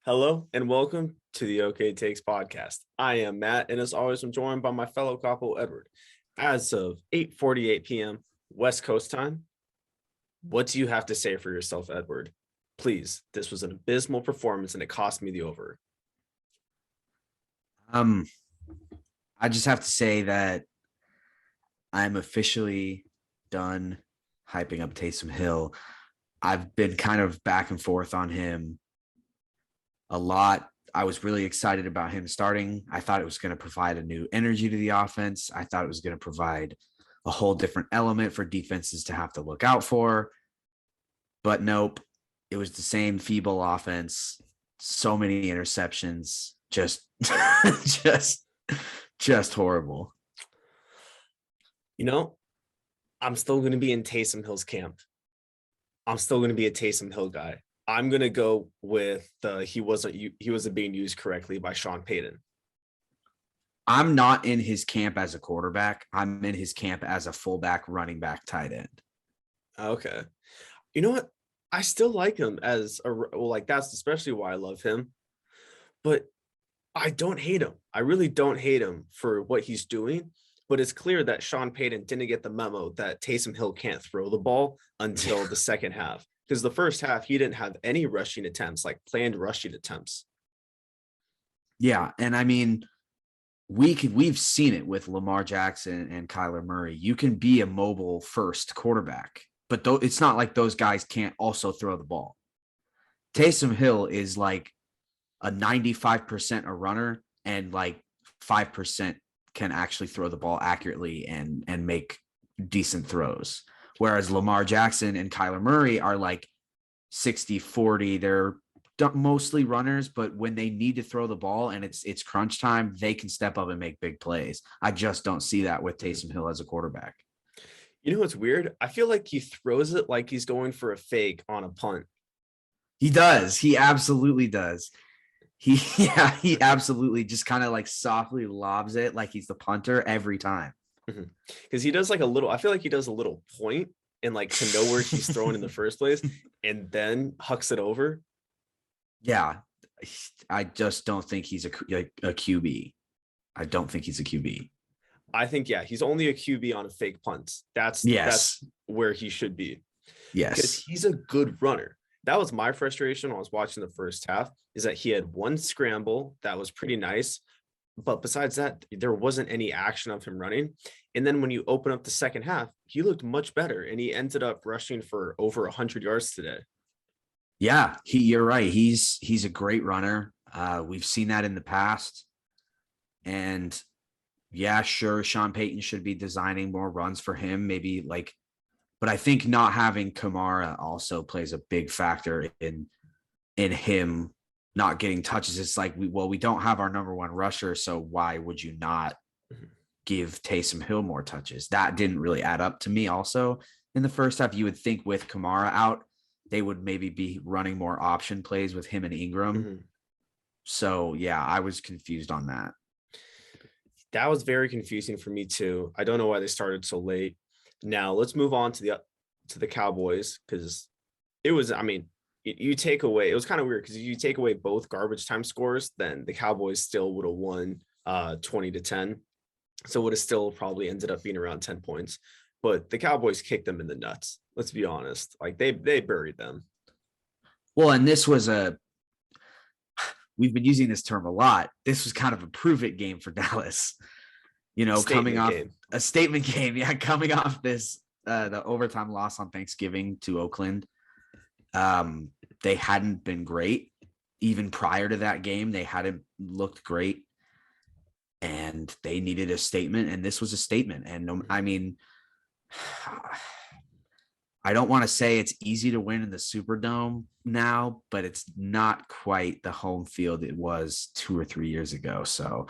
Hello and welcome to the OK Takes podcast. I am Matt, and as always, I'm joined by my fellow couple, Edward. As of 8:48 p.m. West Coast time, what do you have to say for yourself, Edward? Please, this was an abysmal performance, and it cost me the over. I just have to say that I'm officially done hyping up Taysom Hill. I've been kind of back and forth on him a lot. I was really excited about him starting. I thought it was going to provide a new energy to the offense. I thought it was going to provide a whole different element for defenses to have to look out for. But nope, it was the same feeble offense. So many interceptions. Just horrible. You know, I'm still going to be in Taysom Hill's camp. I'm still going to be a Taysom Hill guy. I'm going to go with he wasn't being used correctly by Sean Payton. I'm not in his camp as a quarterback. I'm in his camp as a fullback, running back, tight end. Okay. You know what? I still like him that's especially why I love him. But I don't hate him. I really don't hate him for what he's doing. But it's clear that Sean Payton didn't get the memo that Taysom Hill can't throw the ball until the second half. Because the first half, he didn't have any rushing attempts, like planned rushing attempts. Yeah, and I mean, we've seen it with Lamar Jackson and Kyler Murray. You can be a mobile first quarterback, but it's not like those guys can't also throw the ball. Taysom Hill is like a 95% a runner and like 5% can actually throw the ball accurately and make decent throws. Whereas Lamar Jackson and Kyler Murray are like 60-40. They're mostly runners, but when they need to throw the ball and it's crunch time, they can step up and make big plays. I just don't see that with Taysom Hill as a quarterback. You know what's weird? I feel like he throws it like he's going for a fake on a punt. He does. He absolutely does. He absolutely just kind of like softly lobs it like he's the punter every time. Because he does like I feel like he does a little point and like to know where he's throwing in the first place and then hucks it over. Yeah. I just don't think he's a QB. I don't think he's a QB. I think, he's only a QB on a fake punt. That's where he should be. Yes. Because he's a good runner. That was my frustration when I was watching the first half, is that he had one scramble that was pretty nice. But besides that, there wasn't any action of him running. And then when you open up the second half, he looked much better. And he ended up rushing for over 100 yards today. Yeah, you're right. He's a great runner. We've seen that in the past. And yeah, sure, Sean Payton should be designing more runs for him. Maybe but I think not having Kamara also plays a big factor in him not getting touches. It's like, we don't have our number one rusher, so why would you not give Taysom Hill more touches? That didn't really add up to me also in the first half. You would think with Kamara out, they would maybe be running more option plays with him and Ingram. Mm-hmm. So, yeah, I was confused on that. That was very confusing for me too. I don't know why they started so late. Now let's move on to the Cowboys, because it was, you take away, it was kind of weird because you take away both garbage time scores, then the Cowboys still would have won 20-10. So would have still probably ended up being around 10 points. But the Cowboys kicked them in the nuts. Let's be honest. Like they buried them. Well, and we've been using this term a lot. This was kind of a prove it game for Dallas. Coming off a statement game. Yeah, coming off this the overtime loss on Thanksgiving to Oakland. They hadn't been great. Even prior to that game, they hadn't looked great. And they needed a statement, and this was a statement. And I don't want to say it's easy to win in the Superdome now, but it's not quite the home field it was 2 or 3 years ago. So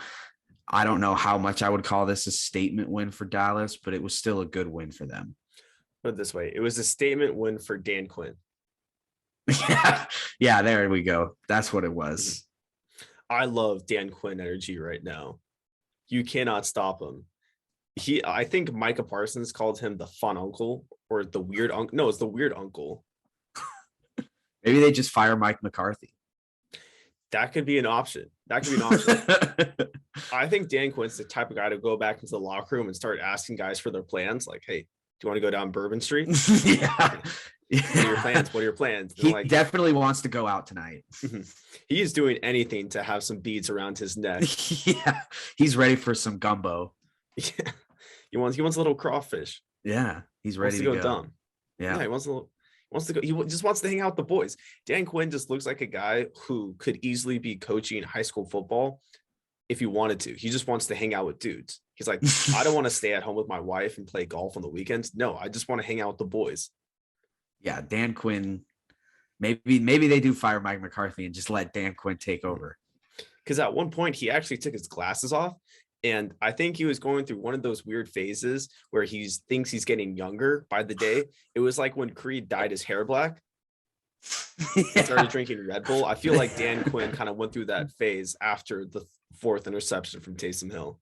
I don't know how much I would call this a statement win for Dallas, but it was still a good win for them. Put it this way, it was a statement win for Dan Quinn. Yeah, there we go. That's what it was. I love Dan Quinn energy right now. You cannot stop him. I think Micah Parsons called him the fun uncle or the weird uncle. No, it's the weird uncle. Maybe they just fire Mike McCarthy. That could be an option. That could be an option. I think Dan Quinn's the type of guy to go back into the locker room and start asking guys for their plans. Like, hey, do you want to go down Bourbon Street? Yeah. What are your plans? What are your plans? He definitely wants to go out tonight. He is doing anything to have some beads around his neck. Yeah. He's ready for some gumbo. Yeah. He wants a little crawfish. Yeah. He's ready to go dumb. Yeah. He wants to go. He just wants to hang out with the boys. Dan Quinn just looks like a guy who could easily be coaching high school football if he wanted to. He just wants to hang out with dudes. He's like, I don't want to stay at home with my wife and play golf on the weekends. No, I just want to hang out with the boys. Yeah, Dan Quinn. Maybe they do fire Mike McCarthy and just let Dan Quinn take over. Because at one point he actually took his glasses off, and I think he was going through one of those weird phases where he thinks he's getting younger by the day. It was like when Creed dyed his hair black. He started drinking Red Bull. I feel like Dan Quinn kind of went through that phase after the 4th interception from Taysom Hill.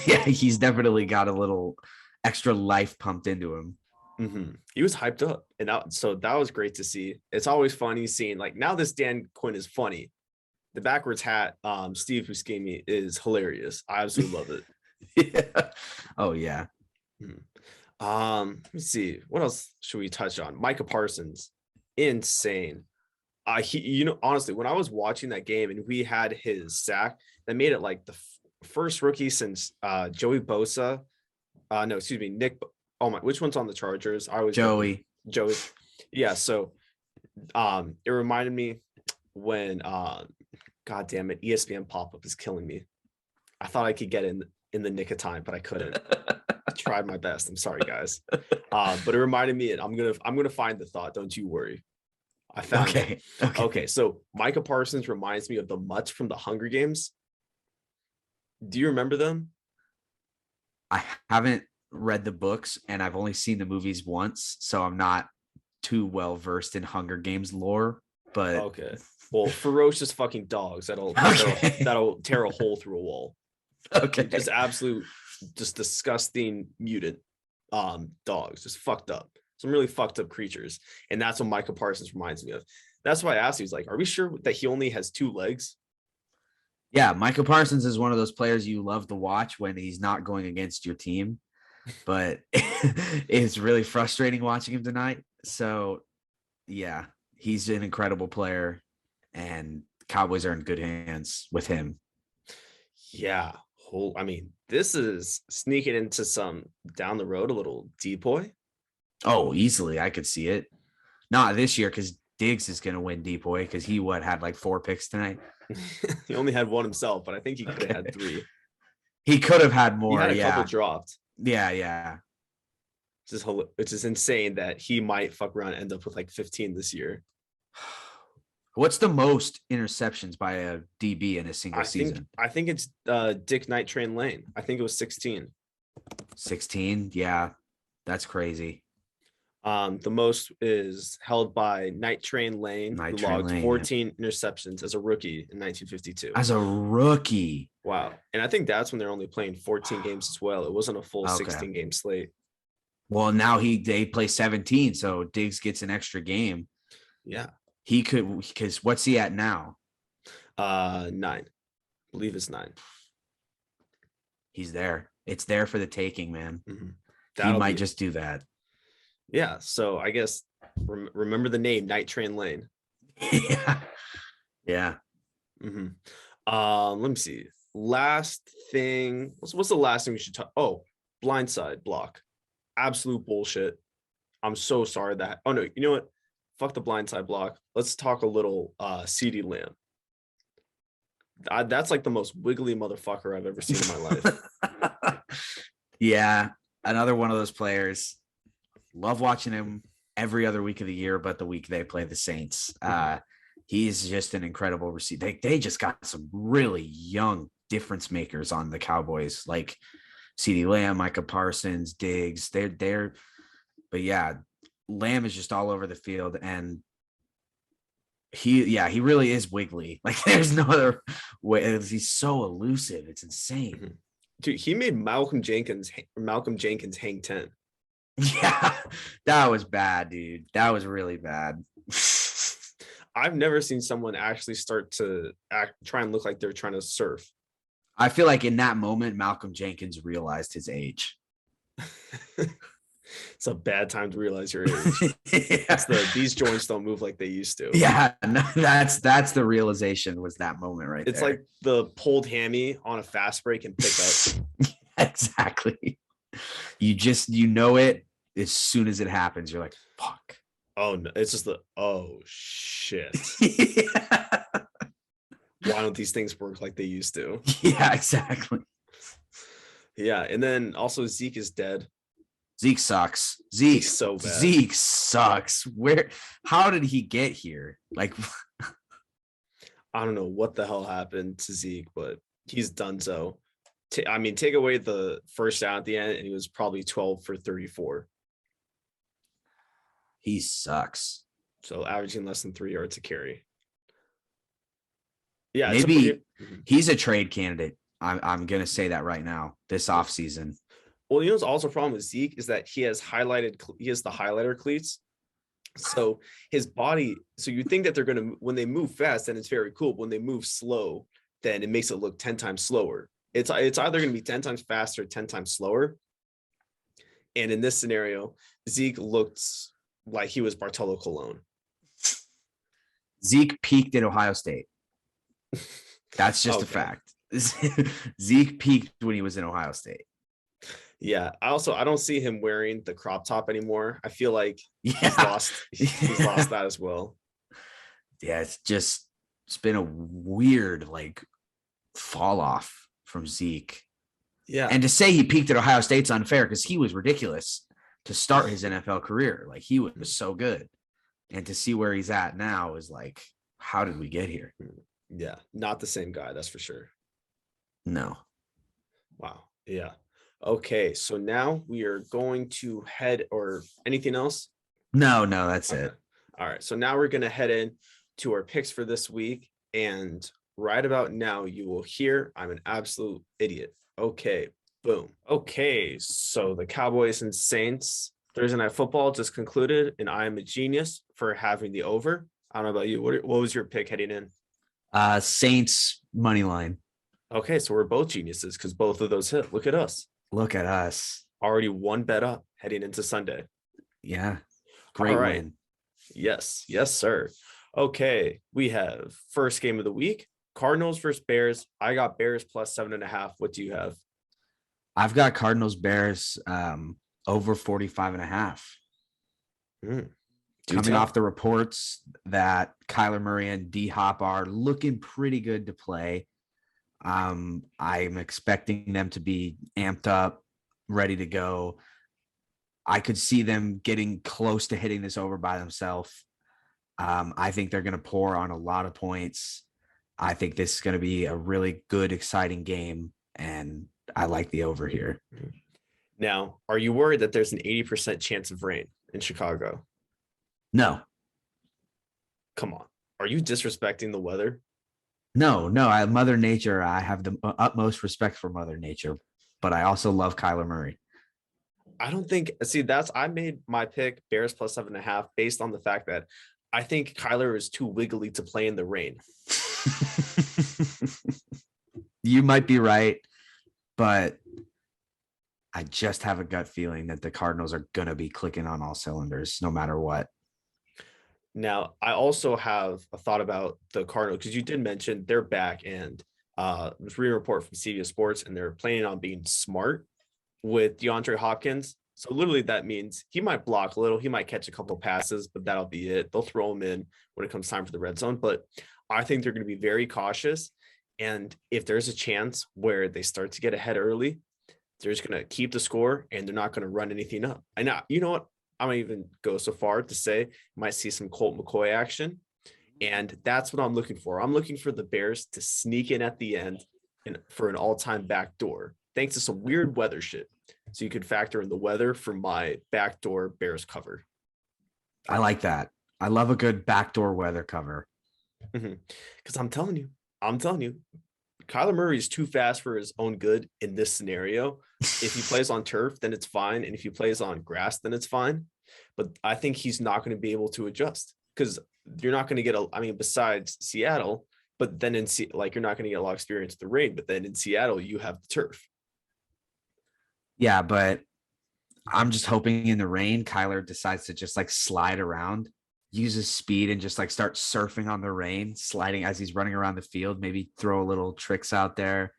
Yeah, he's definitely got a little extra life pumped into him. He was hyped up, and so that was great to see. It's always funny seeing, like, now this Dan Quinn is funny. The backwards hat, Steve Buscemi, is hilarious. I absolutely love it. Yeah. Oh yeah. Let me see, what else should we touch on? Micah Parsons, insane. Honestly, when I was watching that game and we had his sack, that made it like the first rookie since Joey Bosa. No, excuse me, Nick. Oh my, which one's on the Chargers? Joey. Yeah. So, it reminded me when, God damn it, ESPN pop-up is killing me. I thought I could get in the nick of time, but I couldn't. I tried my best. I'm sorry, guys. But it reminded me, and I'm gonna find the thought. Don't you worry. I found it. Okay. So Micah Parsons reminds me of the Mutts from the Hunger Games. Do you remember them? I haven't read the books and I've only seen the movies once, so I'm not too well versed in Hunger Games lore. But okay, well, ferocious fucking dogs that'll tear a hole through a wall. Okay, just disgusting mutant dogs, just fucked up, some really fucked up creatures, and that's what Micah Parsons reminds me of. That's why I asked you, he's like, are we sure that he only has 2 legs? Yeah, Micah Parsons is one of those players you love to watch when he's not going against your team, but it's really frustrating watching him tonight. So, yeah, he's an incredible player, and Cowboys are in good hands with him. Yeah, this is sneaking into some down the road, a little depoy. Oh, easily, I could see it. Not this year because Diggs is going to win depoy because he had like 4 picks tonight. He only had 1 himself, but I think he could have had 3. He could have had more. He had a couple dropped. Yeah. It's just insane that he might fuck around and end up with like 15 this year. What's the most interceptions by a DB in a single season? I think it's Dick Night Train Lane. I think it was 16. 16? Yeah, that's crazy. The most is held by Night Train Lane, who logged 14 interceptions as a rookie in 1952. As a rookie. Wow. And I think that's when they're only playing 14 games as well. It wasn't a full 16-game slate. Well, now they play 17, so Diggs gets an extra game. Yeah. He could, because what's he at now? 9. I believe it's 9. He's there. It's there for the taking, man. Mm-hmm. He might just do that. Yeah. So I guess remember the name, Night Train Lane. Yeah. Mm-hmm. Let me see. Last thing. What's the last thing we should talk? Oh, blindside block. Absolute bullshit. I'm so sorry that. Oh no, you know what? Fuck the blindside block. Let's talk a little CeeDee Lamb. That's like the most wiggly motherfucker I've ever seen in my life. Yeah, another one of those players. Love watching him every other week of the year, but the week they play the Saints. He's just an incredible receiver. They just got some really young difference makers on the Cowboys, like CeeDee Lamb, Micah Parsons, Diggs. But yeah, Lamb is just all over the field, and he really is wiggly. Like there's no other way. He's so elusive. It's insane. Dude, he made Malcolm Jenkins hang 10. Yeah, that was bad, dude. That was really bad. I've never seen someone actually start to try and look like they're trying to surf. I feel like in that moment, Malcolm Jenkins realized his age. It's a bad time to realize your age. These joints don't move like they used to. Yeah, no, that's the realization was that moment right it's there. Like the pulled hammy on a fast break and pick up. Exactly. You know it as soon as it happens. You're like, fuck. Oh no, it's just shit. Yeah. Why don't these things work like they used to? Yeah, exactly. Yeah, and then also Zeke is dead. Zeke sucks. Zeke's so bad. Zeke sucks. How did he get here? Like, I don't know what the hell happened to Zeke, but he's done so. Take away the first down at the end, and he was probably 12 for 34. He sucks. So averaging less than 3 yards a carry. Yeah, maybe he's a trade candidate. I'm gonna say that right now. This offseason. Well, what's also a problem with Zeke is that he has the highlighter cleats. So his body, so you think that they're gonna, when they move fast, then it's very cool. But when they move slow, then it makes it look 10 times slower. It's either gonna be 10 times faster, 10 times slower. And in this scenario, Zeke looked like he was Bartolo Colon. Zeke peaked at Ohio State. That's just a fact. Zeke peaked when he was in Ohio State. Yeah. I don't see him wearing the crop top anymore. I feel like he's lost that as well. Yeah, it's been a weird fall off from Zeke. Yeah. And to say he peaked at Ohio State's unfair because he was ridiculous to start his NFL career. Like, he was so good. And to see where he's at now is like, how did we get here? Yeah. Not the same guy. That's for sure. No. Wow. Yeah. Okay. So now we are going to head, or anything else? No, that's it. All right. So now we're going to head in to our picks for this week. And right about now, you will hear I'm an absolute idiot. Okay. Boom. Okay. So the Cowboys and Saints Thursday Night Football just concluded, and I am a genius for having the over. I don't know about you. What was your pick heading in? Saints money line. Okay. So we're both geniuses because both of those hit. Look at us. Look at us. Already one bet up heading into Sunday. Yeah. Great win. Yes. Yes, sir. Okay. We have first game of the week. Cardinals versus Bears. I got Bears plus 7.5. What do you have? I've got Cardinals Bears over 45.5. Coming off the reports that Kyler Murray and D-Hop are looking pretty good to play. I'm expecting them to be amped up, ready to go. I could see them getting close to hitting this over by themselves. I think they're going to pour on a lot of points. I think this is going to be a really good, exciting game, and I like the over here. Now, are you worried that there's an 80% chance of rain in Chicago? No. Come on. Are you disrespecting the weather? No. Mother Nature, I have the utmost respect for Mother Nature, but I also love Kyler Murray. I don't think, I made my pick Bears plus 7.5 based on the fact that I think Kyler is too wiggly to play in the rain. You might be right, but I just have a gut feeling that the Cardinals are going to be clicking on all cylinders no matter what. Now, I also have a thought about the Cardinals because you did mention they're back, and was reading a report from CBS Sports, and they're planning on being smart with DeAndre Hopkins. So literally that means he might block a little, he might catch a couple of passes, but that'll be it. They'll throw him in when it comes time for the red zone. But I think they're going to be very cautious. And if there's a chance where they start to get ahead early, they're just going to keep the score and they're not going to run anything up. And now, you know what? I might even go so far to say might see some Colt McCoy action. And that's what I'm looking for. I'm looking for the Bears to sneak in at the end and for an all-time backdoor, thanks to some weird weather shit. So you could factor in the weather for my backdoor Bears cover. I like that. I love a good backdoor weather cover. Because I'm telling you, Kyler Murray is too fast for his own good in this scenario. If he plays on turf, then it's fine. And if he plays on grass, then it's fine. But I think he's not going to be able to adjust because you're not going to get besides Seattle, but then you're not going to get a lot of experience with the rain, but then in Seattle, you have the turf. Yeah, but I'm just hoping in the rain, Kyler decides to just like slide around, use his speed, and just like start surfing on the rain, sliding as he's running around the field, maybe throw a little tricks out there.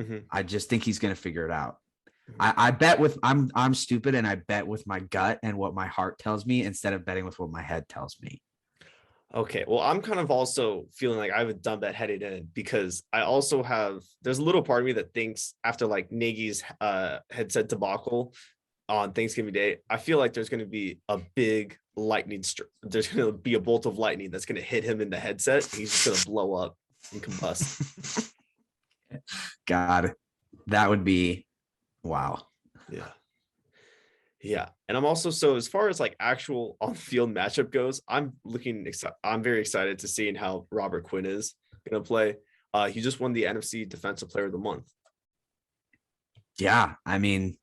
Mm-hmm. I just think he's going to figure it out. Mm-hmm. I bet with I'm stupid and I bet with my gut and what my heart tells me instead of betting with what my head tells me. Okay, well, I'm kind of also feeling like I have a dumb bet headed in because I also there's a little part of me that thinks after like Nagy's headset debacle on Thanksgiving Day, I feel like there's going to be a big there's going to be a bolt of lightning that's going to hit him in the headset. He's just going to blow up and combust. God, that would be wow. Yeah. Yeah. And I'm also, so as far as like actual on field matchup goes, I'm very excited to see how Robert Quinn is going to play. He just won the NFC Defensive Player of the Month. Yeah, I mean,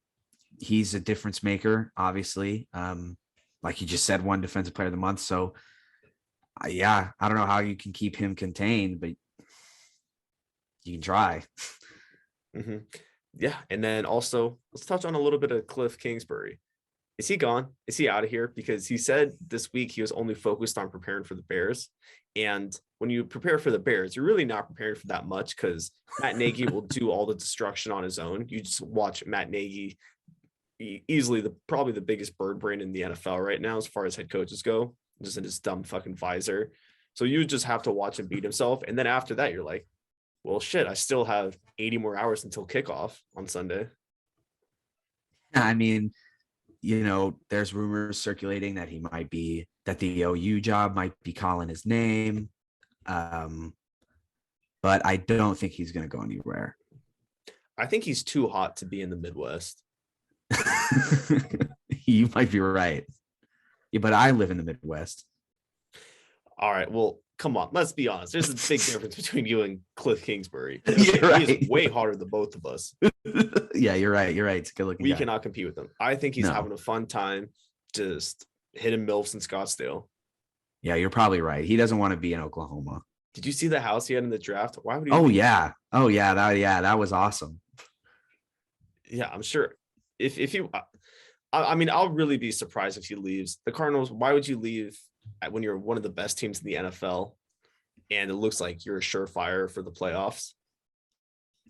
he's a difference maker, obviously. Like you just said, one defensive player of the month. So yeah, I don't know how you can keep him contained, but you can try. Mm-hmm. Yeah. And then also let's touch on a little bit of Cliff Kingsbury. Is he gone? Is he out of here? Because he said this week he was only focused on preparing for the Bears. And when you prepare for the Bears, you're really not preparing for that much because Matt Nagy will do all the destruction on his own. You just watch Matt Nagy, easily probably the biggest bird brain in the NFL right now as far as head coaches go, just in his dumb fucking visor. So you just have to watch him beat himself. And then after that, you're like, well, shit, I still have 80 more hours until kickoff on Sunday. I mean, there's rumors circulating that that the OU job might be calling his name. But I don't think he's going to go anywhere. I think he's too hot to be in the Midwest. You might be right. Yeah, but I live in the Midwest. All right. Well, come on. Let's be honest. There's a big difference between you and Cliff Kingsbury. Right. He's way harder than both of us. Yeah, you're right. You're right. It's a good looking. We cannot compete with him. I think he's having a fun time just hitting MILFs in Scottsdale. Yeah, you're probably right. He doesn't want to be in Oklahoma. Did you see the house he had in the draft? Why would he? Oh, yeah. Oh, yeah. That was awesome. Yeah, I'm sure. If you, I mean, I'll really be surprised if he leaves the Cardinals. Why would you leave when you're one of the best teams in the NFL and it looks like you're a surefire for the playoffs?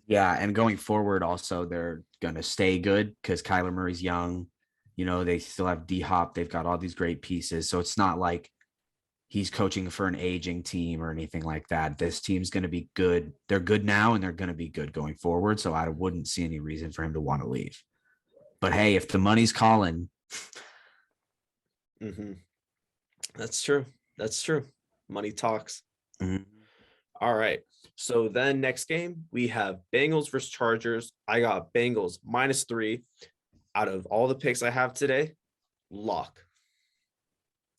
Yeah, and going forward, also they're gonna stay good because Kyler Murray's young. They still have D-Hop. They've got all these great pieces, so it's not like he's coaching for an aging team or anything like that. This team's going to be good. They're good now, and they're going to be good going forward. So I wouldn't see any reason for him to want to leave. But hey, if the money's calling, That's true. That's true. Money talks. Mm-hmm. All right. So then next game, we have Bengals versus Chargers. I got Bengals -3 out of all the picks I have today. Lock.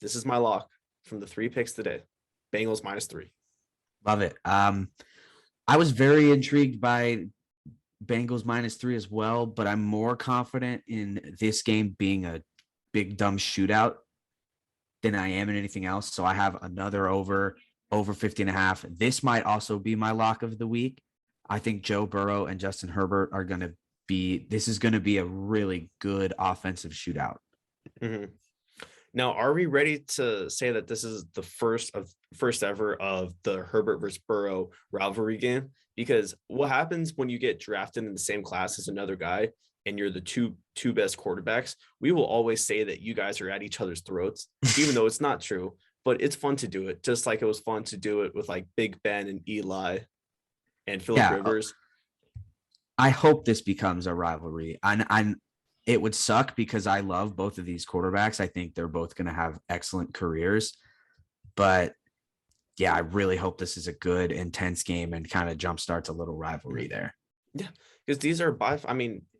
This is my lock from the 3 picks today. Bengals -3. Love it. I was very intrigued by Bengals -3 as well, but I'm more confident in this game being a big dumb shootout than I am in anything else. So I have another over 50.5. This might also be my lock of the week. I think Joe Burrow and Justin Herbert are going to this is going to be a really good offensive shootout. Mm-hmm. Now, are we ready to say that this is the first ever of the Herbert versus Burrow rivalry game? Because what happens when you get drafted in the same class as another guy and you're the two best quarterbacks? We will always say that you guys are at each other's throats, even though it's not true. But it's fun to do it, just like it was fun to do it with like Big Ben and Eli and Phillip Rivers. I hope this becomes a rivalry. And it would suck because I love both of these quarterbacks. I think they're both going to have excellent careers. But yeah, I really hope this is a good, intense game and kind of jumpstarts a little rivalry there. Yeah, because these are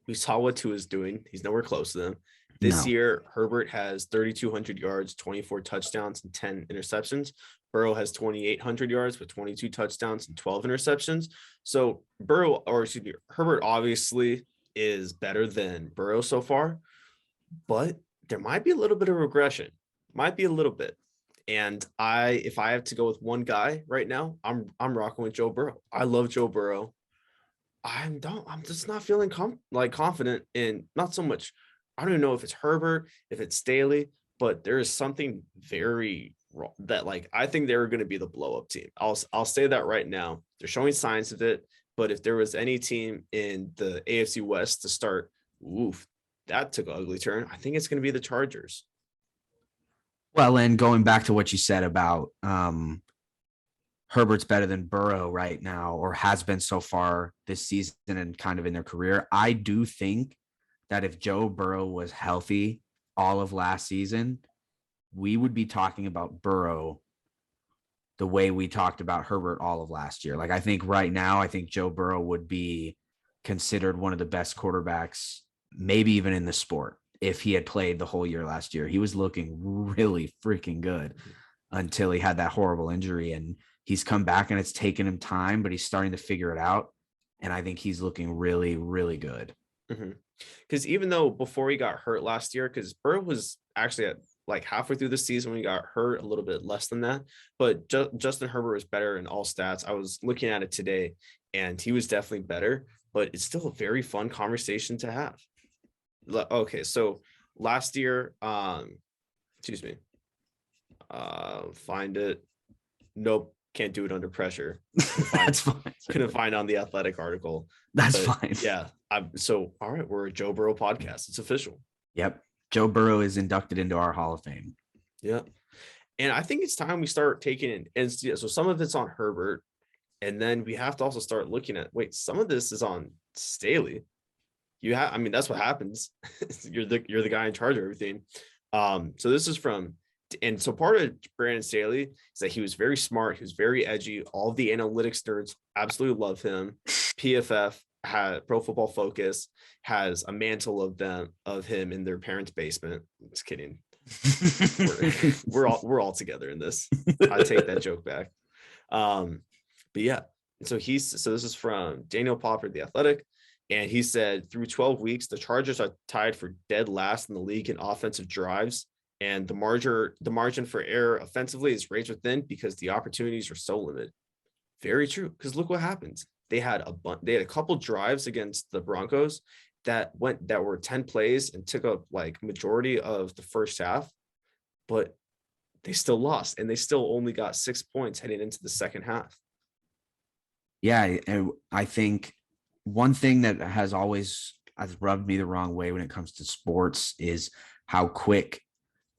we saw what Tua is doing. He's nowhere close to them. This year, Herbert has 3,200 yards, 24 touchdowns, and 10 interceptions. Burrow has 2,800 yards with 22 touchdowns and 12 interceptions. So Herbert obviously is better than Burrow so far, but there might be a little bit of regression. Might be a little bit. And if I have to go with one guy right now, I'm rocking with Joe Burrow. I love Joe Burrow. I'm just not feeling confident in, not so much. I don't even know if it's Herbert, if it's Staley, but there is something very wrong that, like, I think they're going to be the blow up team. I'll say that right now. They're showing signs of it, but if there was any team in the AFC West to start, oof, that took an ugly turn. I think it's going to be the Chargers. Well, and going back to what you said about Herbert's better than Burrow right now, or has been so far this season and kind of in their career. I do think that if Joe Burrow was healthy all of last season, we would be talking about Burrow the way we talked about Herbert all of last year. Like, I think right now, I think Joe Burrow would be considered one of the best quarterbacks, maybe even in the sport, if he had played the whole year last year. He was looking really freaking good until he had that horrible injury, and he's come back, and it's taken him time, but he's starting to figure it out. And I think he's looking really, really good. Because even though before he got hurt last year, because Burrow was actually at like halfway through the season when he got hurt, a little bit less than that, but Justin Herbert was better in all stats. I was looking at it today, and he was definitely better, but it's still a very fun conversation to have. Okay, so last year, excuse me, find it. Nope, can't do it under pressure. That's fine. Couldn't find on the Athletic article. That's fine. Yeah. So all right, we're a Joe Burrow podcast. It's official. Yep. Joe Burrow is inducted into our Hall of Fame. Yeah. And I think it's time we start taking it. And so some of it's on Herbert. And then we have to also start looking at, wait, some of this is on Staley. I mean, that's what happens. you're the guy in charge of everything. So this is from, and so part of Brandon Staley is that he was very smart. He was very edgy. All of the analytics nerds absolutely love him. PFF had Pro Football Focus has a mantle of him in their parents' basement. Just kidding. we're all together in this. I take that joke back. But yeah. So this is from Daniel Popper, The Athletic. And he said, through 12 weeks, the Chargers are tied for dead last in the league in offensive drives. And the margin for error offensively is razor thin because the opportunities are so limited. Very true. Because look what happens. They had a couple drives against the Broncos that were 10 plays and took up like majority of the first half, but they still lost, and they still only got 6 points heading into the second half. Yeah, and I think one thing that has rubbed me the wrong way when it comes to sports is how quick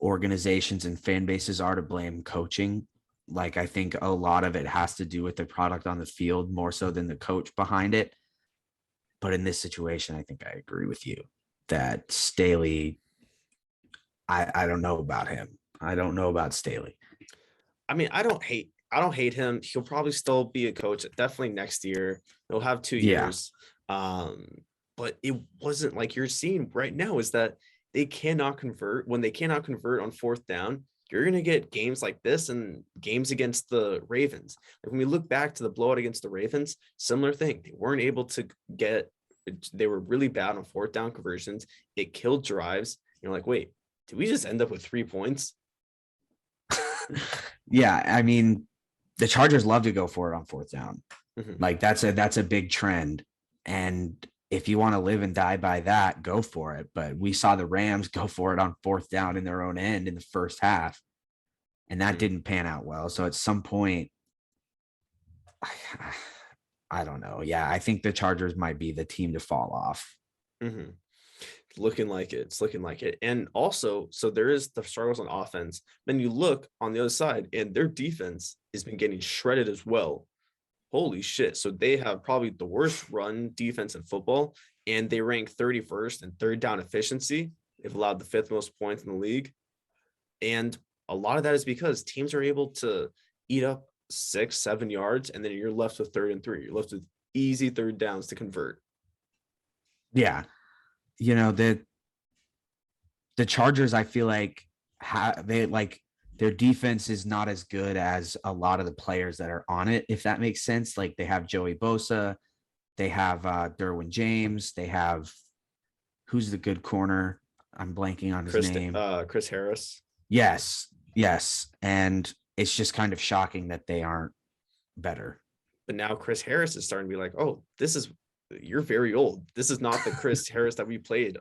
organizations and fan bases are to blame coaching. Like, I think a lot of it has to do with the product on the field more so than the coach behind it. But in this situation, I think I agree with you that Staley, I don't know about him. I don't know about Staley. I mean, I don't hate him. He'll probably still be a coach definitely next year. He'll have 2 years. But it wasn't like you're seeing right now is that they cannot convert. When they cannot convert on fourth down, you're going to get games like this and games against the Ravens. Like when we look back to the blowout against the Ravens, similar thing. They weren't able to they were really bad on fourth down conversions. It killed drives. You're like, wait, did we just end up with 3 points? Yeah. I mean, the Chargers love to go for it on fourth down. Mm-hmm. Like that's a big trend. And if you want to live and die by that, go for it. But we saw the Rams go for it on fourth down in their own end in the first half, and that didn't pan out well. So at some point, I don't know. Yeah, I think the Chargers might be the team to fall off. Mm-hmm. Looking like it. It's looking like it. And also, so there is the struggles on offense. Then you look on the other side, and their defense has been getting shredded as well. Holy shit. So they have probably the worst run defense in football, and they rank 31st in third down efficiency. They've allowed the 5th most points in the league. And a lot of that is because teams are able to eat up 6-7 yards, and then you're left with 3rd and 3. You're left with easy third downs to convert. Yeah. You know, the Chargers, I feel like their defense is not as good as a lot of the players that are on it, if that makes sense. Like they have Joey Bosa, they have Derwin James, they have who's the good corner? I'm blanking on his name. Chris Harris. Yes. Yes. And it's just kind of shocking that they aren't better. But now Chris Harris is starting to be like, oh, you're very old. This is not the Chris Harris that we played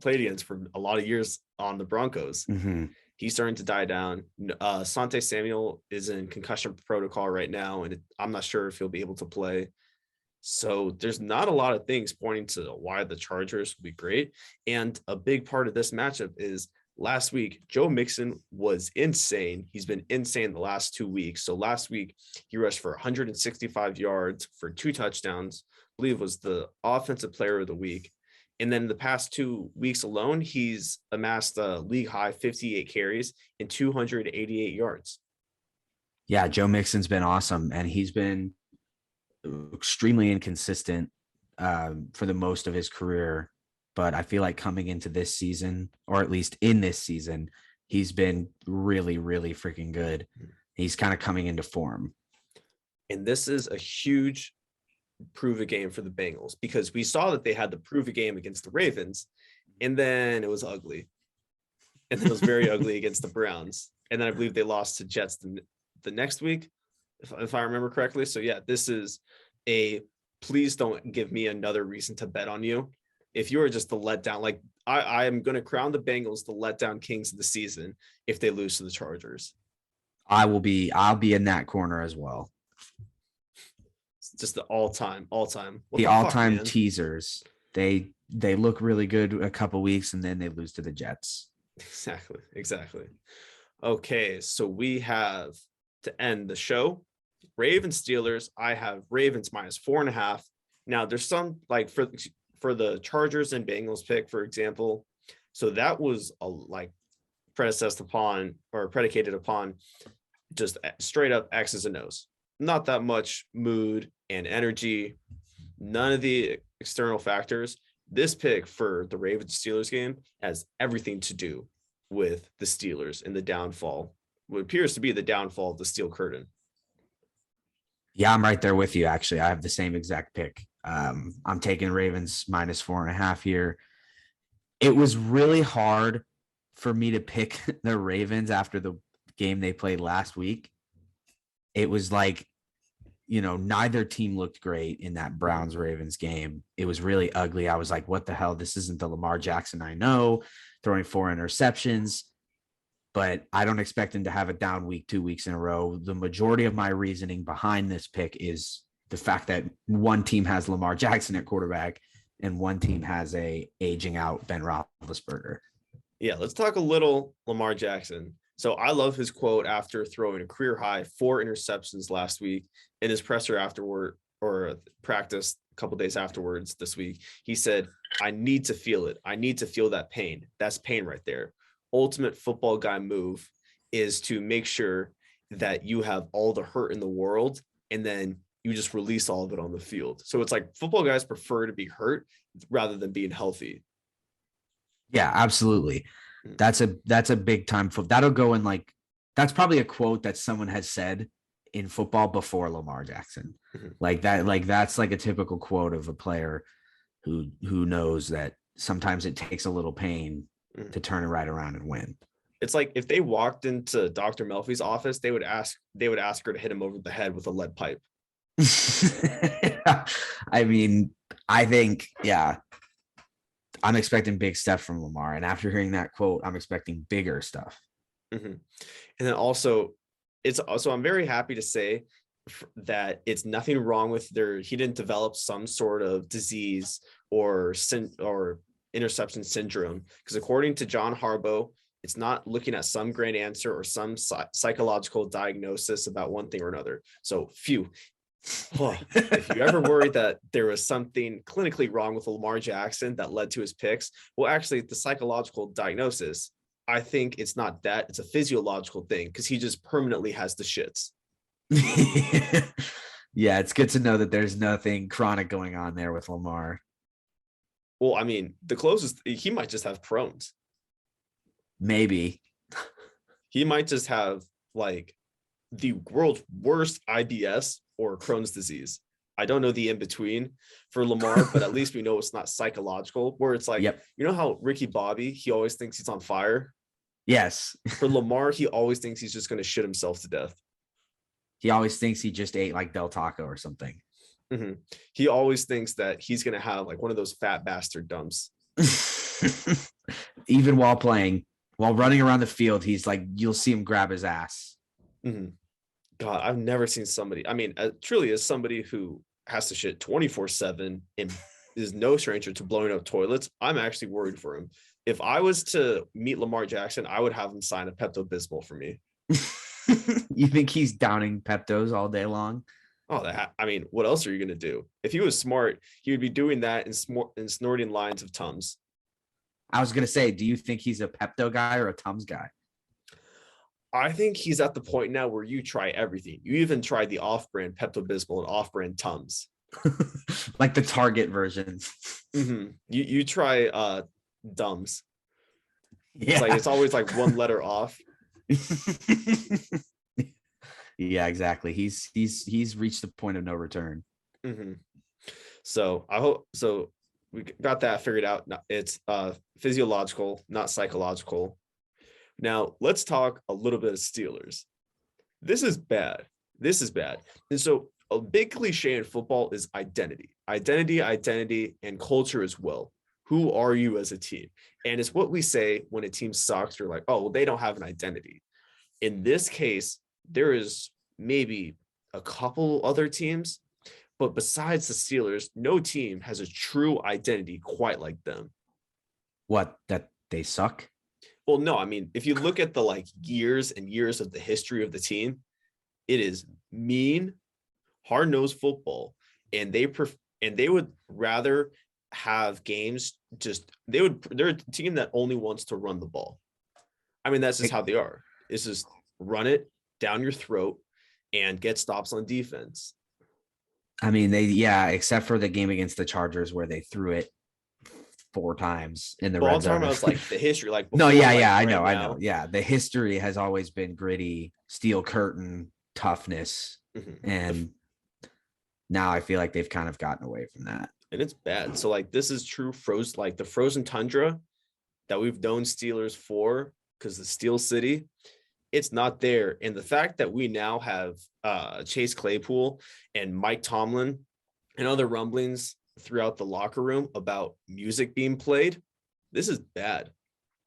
against for a lot of years on the Broncos. Mm-hmm. He's starting to die down. Sante Samuel is in concussion protocol right now, and I'm not sure if he'll be able to play. So there's not a lot of things pointing to why the Chargers will be great. And a big part of this matchup is last week, Joe Mixon was insane. He's been insane the last 2 weeks. So last week, he rushed for 165 yards for 2 touchdowns. I believe was the offensive player of the week. And then the past 2 weeks alone, he's amassed a league high 58 carries and 288 yards. Yeah, Joe Mixon's been awesome, and he's been extremely inconsistent for the most of his career. But I feel like coming into this season, or at least in this season, he's been really, really freaking good. He's kind of coming into form. And this is a huge prove a game for the Bengals because we saw that they had to prove a game against the Ravens, and then it was ugly. And then it was very ugly against the Browns. And then I believe they lost to Jets the next week, if I remember correctly. So yeah, this is please don't give me another reason to bet on you. If you are just the letdown, like I am going to crown the Bengals the letdown kings of the season if they lose to the Chargers. I'll be in that corner as well. It's just the all-time. The all-time teasers. They look really good a couple weeks and then they lose to the Jets. Exactly. Okay, so we have to end the show. Ravens Steelers. I have Ravens -4.5. Now there's some like for the Chargers and Bengals pick, for example. So that was predicated upon just straight up X's and O's. Not that much mood and energy. None of the external factors. This pick for the Ravens Steelers game has everything to do with the Steelers and the downfall, what appears to be the downfall of the Steel Curtain. Yeah, I'm right there with you. Actually, I have the same exact pick. I'm taking Ravens -4.5 here. It was really hard for me to pick the Ravens after the game they played last week. It was like, neither team looked great in that Browns-Ravens game. It was really ugly. I was like, what the hell? This isn't the Lamar Jackson I know, throwing 4 interceptions. But I don't expect him to have a down week 2 weeks in a row. The majority of my reasoning behind this pick is the fact that one team has Lamar Jackson at quarterback and one team has a aging out Ben Roethlisberger. Yeah, let's talk a little Lamar Jackson. So I love his quote after throwing a career high 4 interceptions last week in his presser afterward, or practice a couple days afterwards this week. He said, I need to feel it. I need to feel that pain. That's pain right there. Ultimate football guy move is to make sure that you have all the hurt in the world and then you just release all of it on the field. So it's like football guys prefer to be hurt rather than being healthy. Yeah, absolutely. That's a big time that'll go in that's probably a quote that someone has said in football before Lamar Jackson. Mm-hmm. That's like a typical quote of a player who knows that sometimes it takes a little pain to turn it right around and win. It's like if they walked into Dr. Melfi's office, they would ask her to hit him over the head with a lead pipe. I mean, I think, yeah, I'm expecting big stuff from Lamar. And after hearing that quote, I'm expecting bigger stuff. Mm-hmm. And then also, I'm very happy to say that it's nothing wrong with he didn't develop some sort of disease or interception syndrome, because according to John Harbaugh, it's not looking at some great answer or some psychological diagnosis about one thing or another. So if you ever worried that there was something clinically wrong with Lamar Jackson that led to his picks, well, actually the psychological diagnosis, I think it's not that, it's a physiological thing because he just permanently has the shits. Yeah, it's good to know that there's nothing chronic going on there with Lamar. Well, I mean, the closest, he might just have Crohn's. Maybe. He might just have like the world's worst IBS or Crohn's disease. I don't know the in-between for Lamar, but at least we know it's not psychological, where it's like, yep. You know how Ricky Bobby, he always thinks he's on fire? Yes. For Lamar, he always thinks he's just going to shit himself to death. He always thinks he just ate like Del Taco or something. Mm-hmm. He always thinks that he's going to have like one of those fat bastard dumps. Even while playing, while running around the field, he's like, you'll see him grab his ass. Mm-hmm. God, I've never seen somebody. I mean, truly, as somebody who has to shit 24/7 and is no stranger to blowing up toilets, I'm actually worried for him. If I was to meet Lamar Jackson, I would have him sign a Pepto-Bismol for me. You think he's downing Peptos all day long? Oh, I mean, what else are you going to do? If he was smart, he would be doing that and snorting lines of Tums. I was going to say, do you think he's a Pepto guy or a Tums guy? I think he's at the point now where you try everything. You even tried the off-brand Pepto-Bismol and off-brand Tums. Like the Target version. Mm-hmm. You try Dums. Yeah. It's always like one letter off. Yeah, exactly. He's reached the point of no return. Mm-hmm. So I hope we got that figured out. It's physiological, not psychological. Now let's talk a little bit of Steelers. This is bad. And so a big cliche in football is identity, and culture as well. Who are you as a team? And it's what we say when a team sucks. You're like, oh, well, they don't have an identity. In this case, there is maybe a couple other teams, but besides the Steelers, no team has a true identity quite like them. What, that they suck? Well, no, I mean, if you look at the like years and years of the history of the team, it is mean, hard-nosed football, and they would rather have games they're a team that only wants to run the ball. I mean, that's just how they are. It's just run it down your throat and get stops on defense. I mean, except for the game against the Chargers where they threw it 4 times in the red zone. It's like the history, like no, yeah, I know. Yeah, the history has always been gritty, steel curtain, toughness, and now I feel like they've kind of gotten away from that. And it's bad. So like this is true like the frozen tundra that we've known Steelers for, because the Steel City, it's not there. And the fact that we now have Chase Claypool and Mike Tomlin and other rumblings throughout the locker room about music being played, this is bad,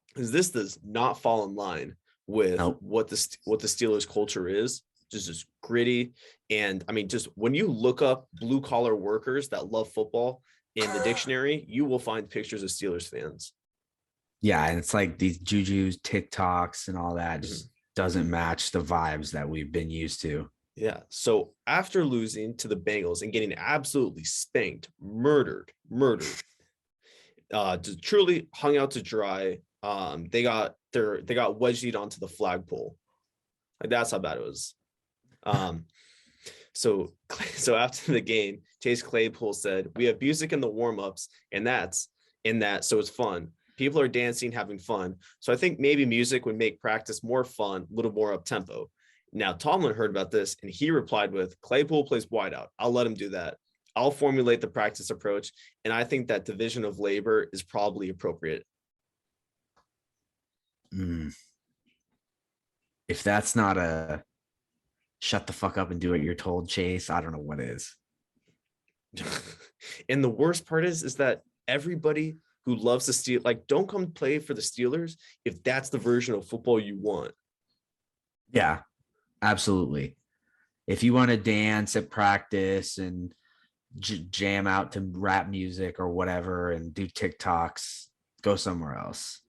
because this does not fall in line with what the Steelers culture is. Just gritty. And I mean, just when you look up blue collar workers that love football in the dictionary, you will find pictures of Steelers fans. Yeah, and it's like these Juju's, TikToks, and all that just doesn't match the vibes that we've been used to. Yeah. So after losing to the Bengals and getting absolutely spanked, murdered, just truly hung out to dry, they got wedged onto the flagpole. Like, that's how bad it was. So after the game, Chase Claypool said, "We have music in the warm-ups, and that's in that, so it's fun. People are dancing, having fun. So I think maybe music would make practice more fun, a little more up-tempo." Now, Tomlin heard about this, and he replied with, "Claypool plays wideout. I'll let him do that. I'll formulate the practice approach, and I think that division of labor is probably appropriate." If that's not a shut the fuck up and do what you're told, Chase, I don't know what is. And the worst part is that everybody who loves the Steelers, like, don't come play for the Steelers if that's the version of football you want. Yeah, absolutely. If you want to dance at practice and jam out to rap music or whatever and do TikToks, go somewhere else.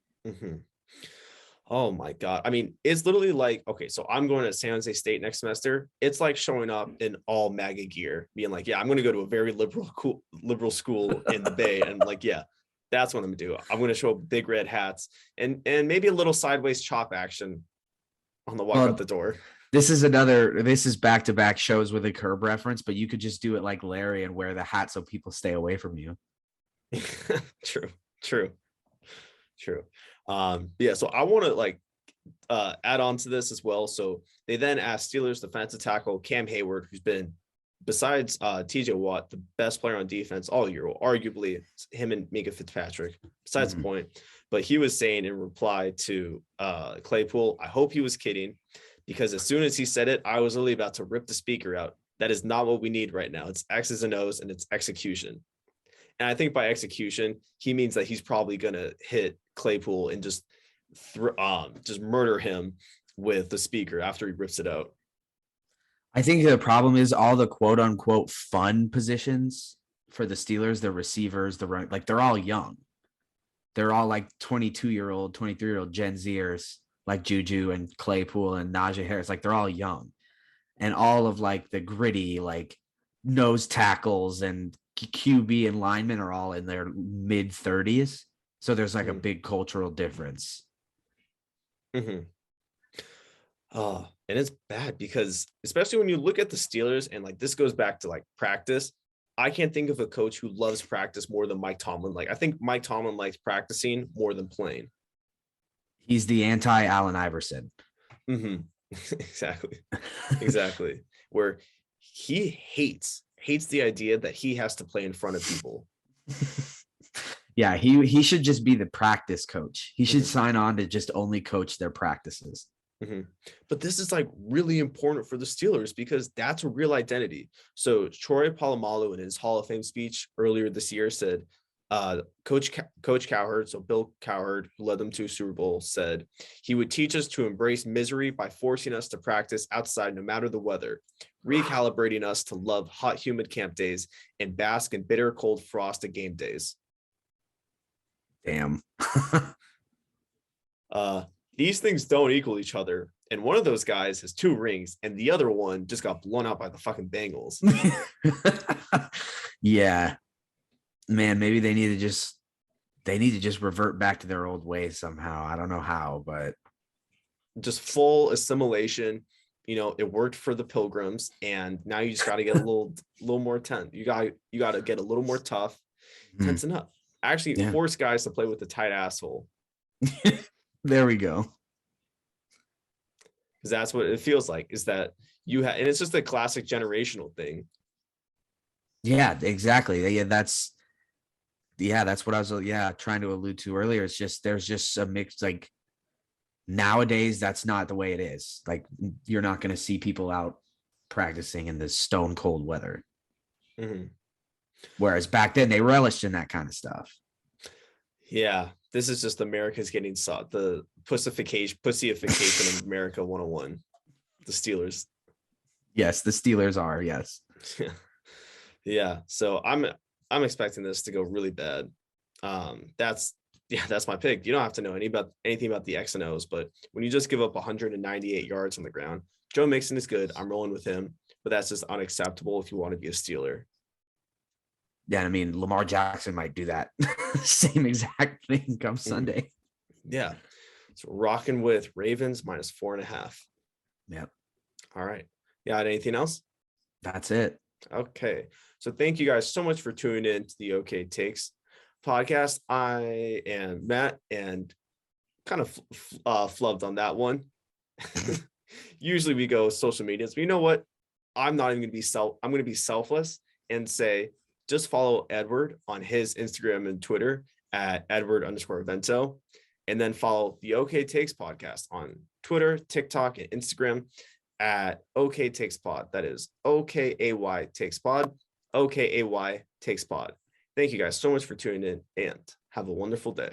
Oh my God. I mean, it's literally like, okay, so I'm going to San Jose State next semester. It's like showing up in all MAGA gear, being like, yeah, I'm going to go to a very liberal school in the Bay. And like, yeah, that's what I'm going to do. I'm going to show up big red hats and maybe a little sideways chop action on the walk out the door. This is back-to-back shows with a Curb reference, but you could just do it like Larry and wear the hat so people stay away from you. True. Yeah, so I want to add on to this as well. So they then asked Steelers defensive tackle Cam Hayward, who's been besides TJ Watt, the best player on defense all year, arguably him and Minka Fitzpatrick, besides the point. But he was saying in reply to Claypool, I hope he was kidding, because as soon as he said it, I was really about to rip the speaker out. That is not what we need right now. It's X's and O's and it's execution. And I think by execution, he means that he's probably going to hit Claypool and just murder him with the speaker after he rips it out. I think the problem is all the quote unquote fun positions for the Steelers, the receivers, the run, like they're all young. They're all like 22-year-old, 23-year-old Gen Zers, like Juju and Claypool and Najee Harris. Like they're all young. And all of like the gritty, like nose tackles and QB and linemen are all in their mid 30s. So there's like a big cultural difference. And it's bad because especially when you look at the Steelers, and like this goes back to like practice, I can't think of a coach who loves practice more than Mike Tomlin. Like I think Mike Tomlin likes practicing more than playing. He's the anti-Allen Iverson. Exactly. Where he hates the idea that he has to play in front of people. Yeah, he should just be the practice coach. He should sign on to just only coach their practices. But this is like really important for the Steelers because that's a real identity. So Troy Polamalu in his Hall of Fame speech earlier this year said, Coach Cowherd, so Bill Cowherd, who led them to a Super Bowl, said he would teach us to embrace misery by forcing us to practice outside no matter the weather, recalibrating us to love hot, humid camp days and bask in bitter, cold frost at game days. Damn. These things don't equal each other. And one of those guys has 2 rings and the other one just got blown out by the fucking Bengals. Yeah. Man, maybe they need to just revert back to their old ways somehow. I don't know how, but just full assimilation. You know, it worked for the Pilgrims, and now you just got to get a little more tense. You got to get a little more tough, tensen up. Actually, force guys to play with a tight asshole. There we go. Because that's what it feels like. Is that you have, and it's just a classic generational thing. Yeah, exactly. That's what I was trying to allude to earlier. It's just there's just a mix. Like nowadays, that's not the way it is. Like you're not going to see people out practicing in this stone cold weather. Whereas back then they relished in that kind of stuff. Yeah, this is just America's getting sought. The pussyification of America 101. The Steelers. Yes, the Steelers are. Yes. Yeah. So I'm expecting this to go really bad. That's my pick. You don't have to know anything about the X and O's, but when you just give up 198 yards on the ground, Joe Mixon is good. I'm rolling with him, but that's just unacceptable if you want to be a Steeler. Yeah, I mean, Lamar Jackson might do that same exact thing come Sunday. Yeah. So rocking with Ravens -4.5. Yep. All right. Yeah. Anything else? That's it. Okay. So thank you guys so much for tuning in to the OK Takes podcast. I am Matt and kind of flubbed on that one. Usually we go social medias, but you know what? I'm not even going to be I'm going to be selfless and say, just follow Edward on his Instagram and Twitter at Edward_Vento, and then follow the OK Takes podcast on Twitter, TikTok, and Instagram at OK Takes Pod. That is OKAY Takes Pod, OKAY Takes Pod. Thank you guys so much for tuning in and have a wonderful day.